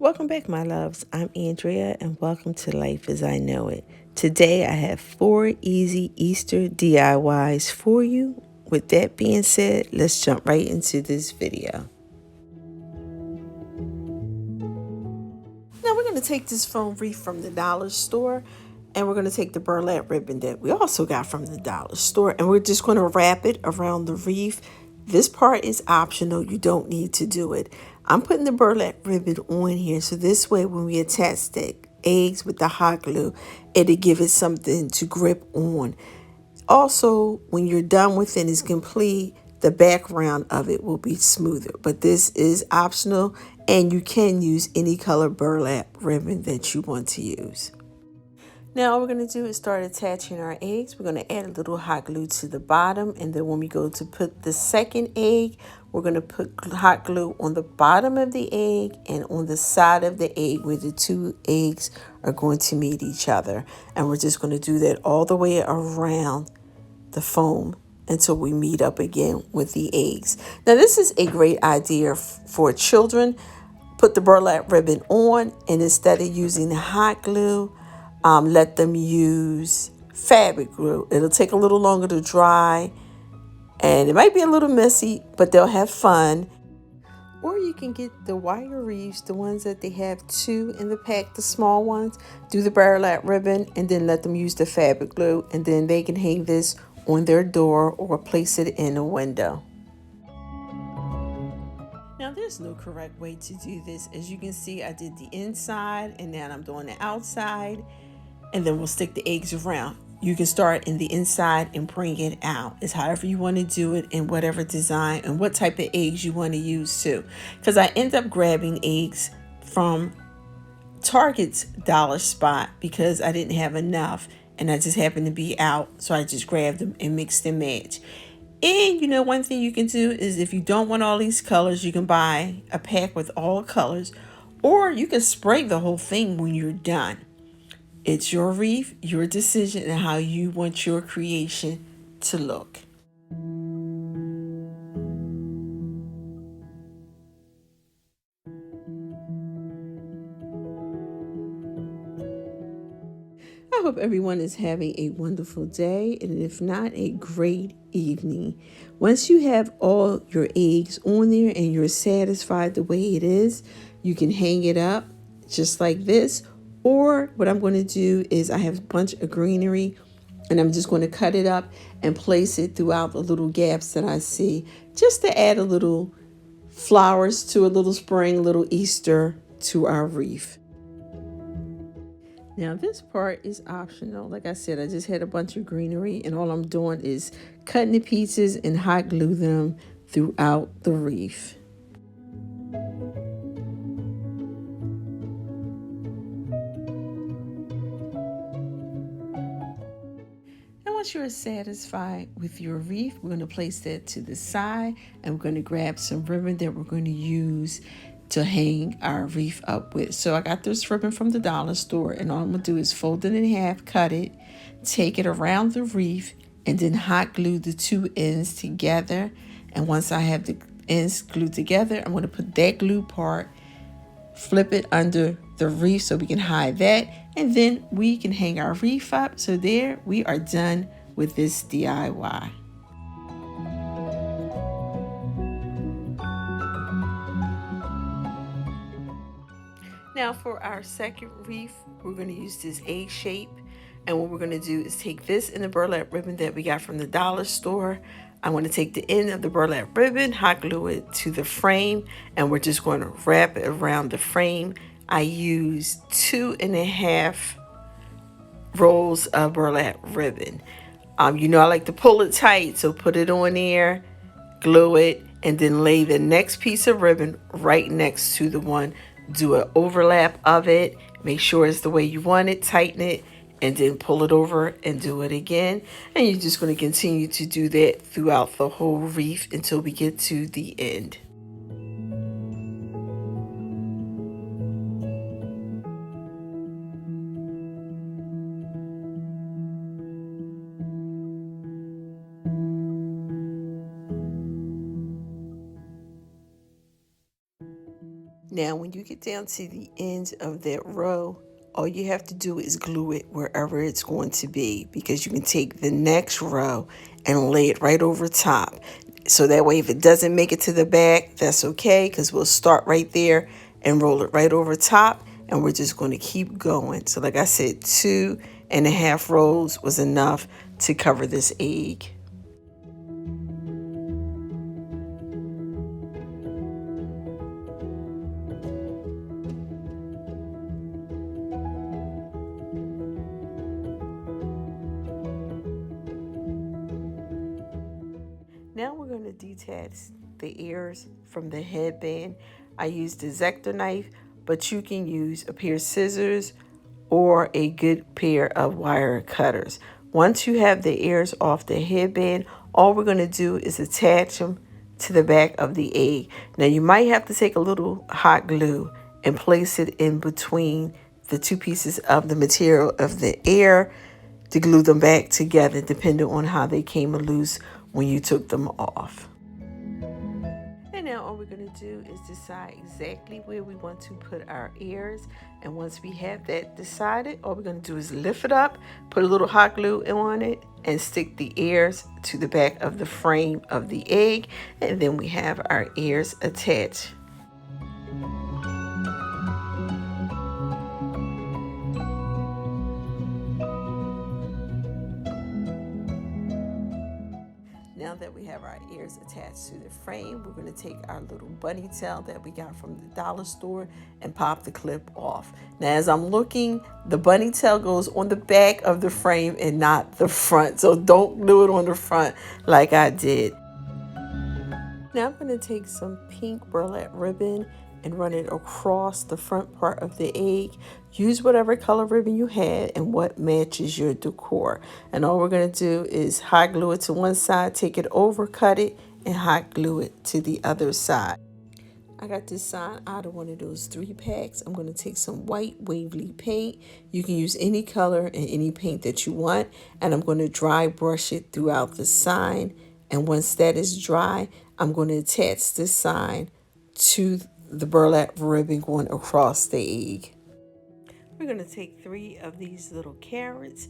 Welcome back, my loves. I'm Andrea, and welcome to Life as I Know It. Today, I have 4 easy Easter DIYs for you. With that being said, let's jump right into this video. Now, we're going to take this foam wreath from the dollar store, and we're going to take the burlap ribbon that we also got from the dollar store, and we're just going to wrap it around the wreath. This part is optional. You don't need to do it. I'm putting the burlap ribbon on here, so this way when we attach the eggs with the hot glue, it'll give it something to grip on. Also, when you're done with it and it's complete, the background of it will be smoother. But this is optional, and you can use any color burlap ribbon that you want to use. Now all we're going to do is start attaching our eggs. We're going to add a little hot glue to the bottom, and then when we go to put the second egg, we're going to put hot glue on the bottom of the egg and on the side of the egg where the two eggs are going to meet each other. And we're just going to do that all the way around the foam until we meet up again with the eggs. Now this is a great idea for children. Put the burlap ribbon on, and instead of using hot glue, let them use fabric glue. It'll take a little longer to dry, and it might be a little messy, but they'll have fun. Or you can get the wire wreaths, the ones that they have 2 in the pack, the small ones. Do the burlap ribbon and then let them use the fabric glue, and then they can hang this on their door or place it in a window. Now there's no correct way to do this. As you can see, I did the inside and then I'm doing the outside, and then we'll stick the eggs around. You can start in the inside and bring it out. It's however you want to do it, in whatever design and what type of eggs you want to use too. Because I end up grabbing eggs from Target's dollar spot because I didn't have enough and I just happened to be out. So I just grabbed them and mixed and matched. And you know, one thing you can do is if you don't want all these colors, you can buy a pack with all colors, or you can spray the whole thing when you're done. It's your wreath, your decision, and how you want your creation to look. I hope everyone is having a wonderful day, and if not, a great evening. Once you have all your eggs on there and you're satisfied the way it is, you can hang it up just like this. Or what I'm going to do is I have a bunch of greenery, and I'm just going to cut it up and place it throughout the little gaps that I see, just to add a little flowers to a little spring, a little Easter to our wreath. Now this part is optional. Like I said, I just had a bunch of greenery, and all I'm doing is cutting the pieces and hot glue them throughout the wreath. And once you're satisfied with your wreath, we're going to place that to the side, and we're going to grab some ribbon that we're going to use to hang our wreath up with. So I got this ribbon from the dollar store, and all I'm going to do is fold it in half, cut it, take it around the wreath, and then hot glue the 2 ends together. And once I have the ends glued together, I'm going to put that glue part, flip it under the wreath so we can hide that, and then we can hang our wreath up. So there, we are done with this DIY. Now for our second wreath, we're going to use this egg shape. And what we're going to do is take this in the burlap ribbon that we got from the dollar store. I'm going to take the end of the burlap ribbon, hot glue it to the frame, and we're just going to wrap it around the frame. I use 2.5 rolls of burlap ribbon. You know I like to pull it tight, so put it on there, glue it, and then lay the next piece of ribbon right next to the one. Do an overlap of it, make sure it's the way you want it, tighten it, and then pull it over and do it again. And you're just going to continue to do that throughout the whole wreath until we get to the end. Now, when you get down to the end of that row, all you have to do is glue it wherever it's going to be, because you can take the next row and lay it right over top. So that way, if it doesn't make it to the back, that's okay, because we'll start right there and roll it right over top, and we're just going to keep going. So like I said, 2.5 rows was enough to cover this egg. Now we're going to detach the ears from the headband. I used a X-Acto knife, but you can use a pair of scissors or a good pair of wire cutters. Once you have the ears off the headband, all we're going to do is attach them to the back of the egg. Now you might have to take a little hot glue and place it in between the two pieces of the material of the ear to glue them back together, depending on how they came loose when you took them off. And now all we're going to do is decide exactly where we want to put our ears. And once we have that decided, all we're going to do is lift it up, put a little hot glue on it, and stick the ears to the back of the frame of the egg. And then we have our ears attached. Now that we have our ears attached to the frame, we're going to take our little bunny tail that we got from the dollar store and pop the clip off. Now, as I'm looking, the bunny tail goes on the back of the frame and not the front. So don't do it on the front like I did. Now I'm going to take some pink burlap ribbon and run it across the front part of the egg. Use whatever color ribbon you had and what matches your decor. And all we're going to do is hot glue it to one side, take it over, cut it, and hot glue it to the other side. I got this sign out of one of those 3-packs. I'm going to take some white Waverly paint. You can use any color and any paint that you want. And I'm going to dry brush it throughout the sign. And once that is dry, I'm going to attach this sign to the burlap ribbon going across the egg. We're going to take 3 of these little carrots,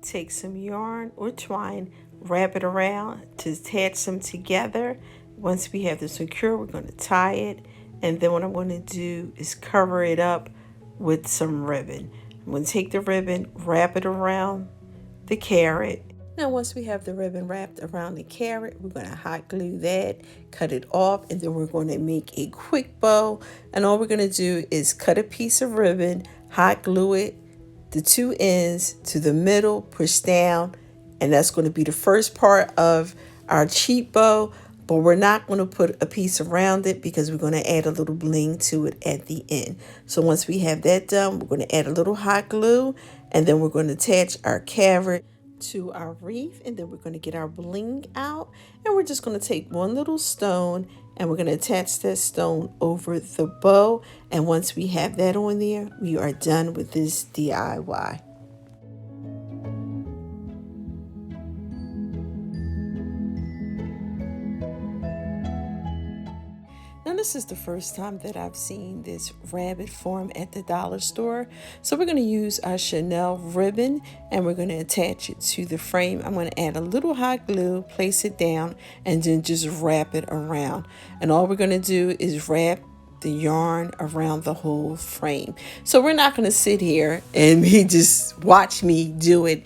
take some yarn or twine, wrap it around to attach them together. Once we have this secure, we're going to tie it. And then what I'm going to do is cover it up with some ribbon. I'm going to take the ribbon, wrap it around the carrot. Now, once we have the ribbon wrapped around the carrot, we're going to hot glue that, cut it off, and then we're going to make a quick bow. And all we're going to do is cut a piece of ribbon, hot glue it, the 2 ends to the middle, push down, and that's going to be the first part of our cheap bow. But we're not going to put a piece around it because we're going to add a little bling to it at the end. So once we have that done, we're going to add a little hot glue, and then we're going to attach our carrot to our wreath, and then we're going to get our bling out, and we're just going to take one little stone and we're going to attach that stone over the bow. And once we have that on there, we are done with this DIY. Now, this is the first time that I've seen this rabbit form at the dollar store. So we're going to use our Chanel ribbon and we're going to attach it to the frame. I'm going to add a little hot glue, place it down, and then just wrap it around. And all we're going to do is wrap the yarn around the whole frame. So we're not going to sit here and just watch me do it.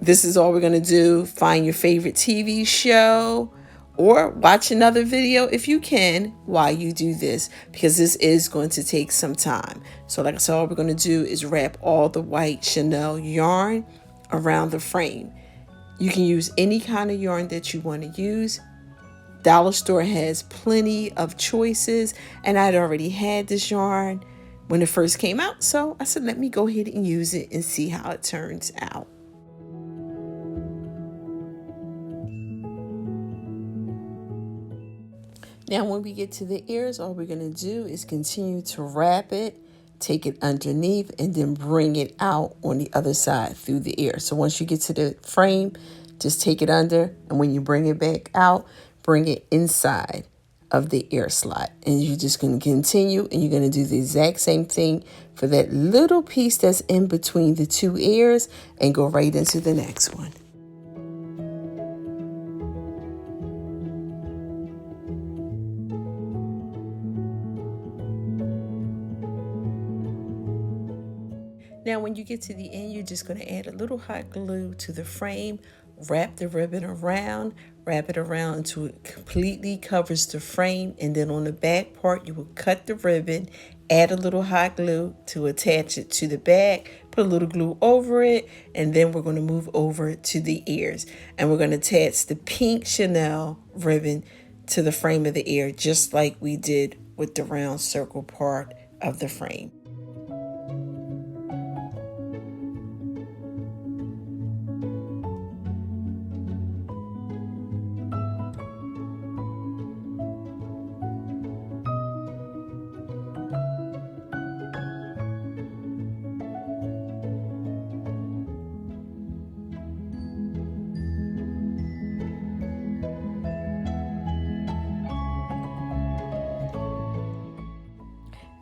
This is all we're going to do. Find your favorite TV show, or watch another video if you can while you do this, because this is going to take some time. So like I said, all we're going to do is wrap all the white Chanel yarn around the frame. You can use any kind of yarn that you want to use. Dollar store has plenty of choices, and I'd already had this yarn when it first came out. So I said, let me go ahead and use it and see how it turns out. Now, when we get to the ears, all we're going to do is continue to wrap it, take it underneath, and then bring it out on the other side through the ear. So once you get to the frame, just take it under, and when you bring it back out, bring it inside of the ear slot. And you're just going to continue, and you're going to do the exact same thing for that little piece that's in between the two ears, and go right into the next one. Now, when you get to the end, you're just going to add a little hot glue to the frame, wrap the ribbon around, wrap it around until it completely covers the frame. And then on the back part, you will cut the ribbon, add a little hot glue to attach it to the back, put a little glue over it, and then we're going to move over to the ears. And we're going to attach the pink Chanel ribbon to the frame of the ear, just like we did with the round circle part of the frame.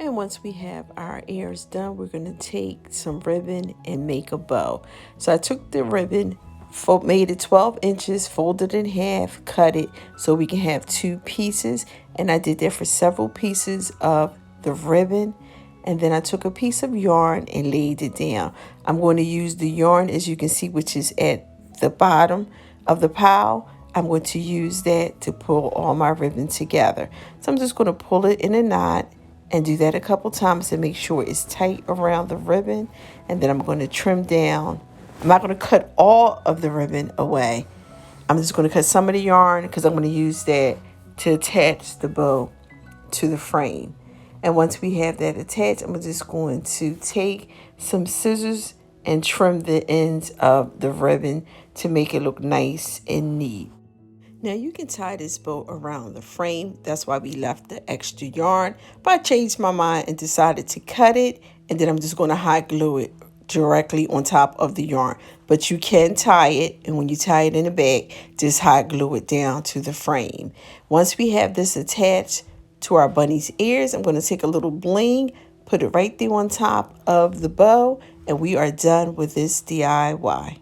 And once we have our ears done, we're going to take some ribbon and make a bow. So I took the ribbon, made it 12 inches, folded in half, cut it so we can have two pieces. And I did that for several pieces of the ribbon. And then I took a piece of yarn and laid it down. I'm going to use the yarn, as you can see, which is at the bottom of the pile. I'm going to use that to pull all my ribbon together. So I'm just going to pull it in a knot and do that a couple times to make sure it's tight around the ribbon. And then I'm going to trim down. I'm not going to cut all of the ribbon away. I'm just going to cut some of the yarn because I'm going to use that to attach the bow to the frame. And once we have that attached, I'm just going to take some scissors and trim the ends of the ribbon to make it look nice and neat. Now you can tie this bow around the frame. That's why we left the extra yarn. But I changed my mind and decided to cut it. And then I'm just going to hot glue it directly on top of the yarn. But you can tie it. And when you tie it in the back, just hot glue it down to the frame. Once we have this attached to our bunny's ears, I'm going to take a little bling, put it right there on top of the bow. And we are done with this DIY.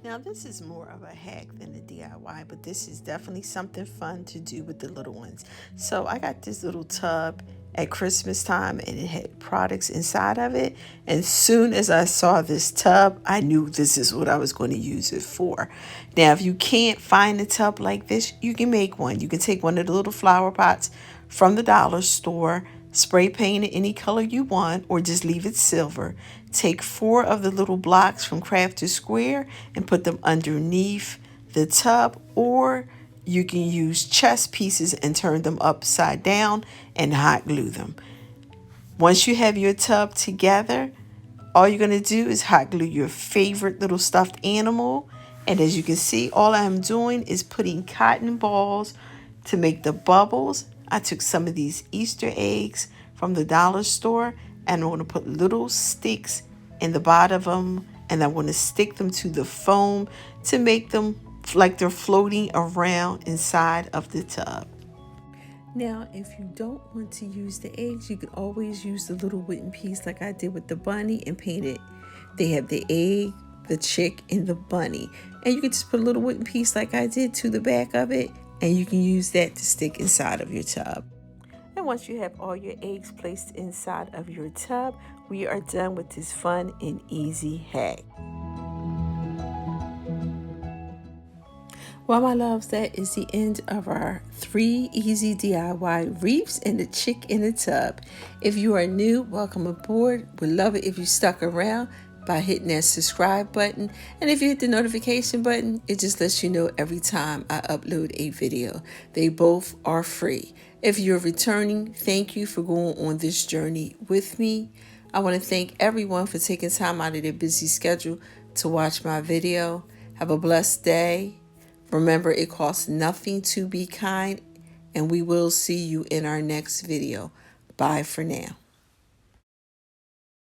Now this is more of a hack than a DIY, but this is definitely something fun to do with the little ones. So I got this little tub at Christmas time and it had products inside of it. And soon as I saw this tub, I knew this is what I was going to use it for. Now, if you can't find a tub like this, you can make one. You can take one of the little flower pots from the dollar store, spray paint it any color you want, or just leave it silver. Take 4 of the little blocks from Craft to Square and put them underneath the tub, or you can use chess pieces and turn them upside down and hot glue them. Once you have your tub together, all you're going to do is hot glue your favorite little stuffed animal. And as you can see, all I'm doing is putting cotton balls to make the bubbles. I took some of these Easter eggs from the dollar store, and I'm going to put little sticks in the bottom of them, and I'm going to stick them to the foam to make them like they're floating around inside of the tub. Now, if you don't want to use the eggs, you can always use the little wooden piece like I did with the bunny and paint it. They have the egg, the chick, and the bunny. And you can just put a little wooden piece like I did to the back of it, and you can use that to stick inside of your tub. And once you have all your eggs placed inside of your tub, we are done with this fun and easy hack. Well, my loves, that is the end of our 3 easy DIY reefs and the chick in the tub. If you are new, welcome aboard. We'd love it if you stuck around by hitting that subscribe button. And if you hit the notification button, it just lets you know every time I upload a video. They both are free. If you're returning, thank you for going on this journey with me. I want to thank everyone for taking time out of their busy schedule to watch my video. Have a blessed day. Remember, it costs nothing to be kind, and we will see you in our next video. Bye for now.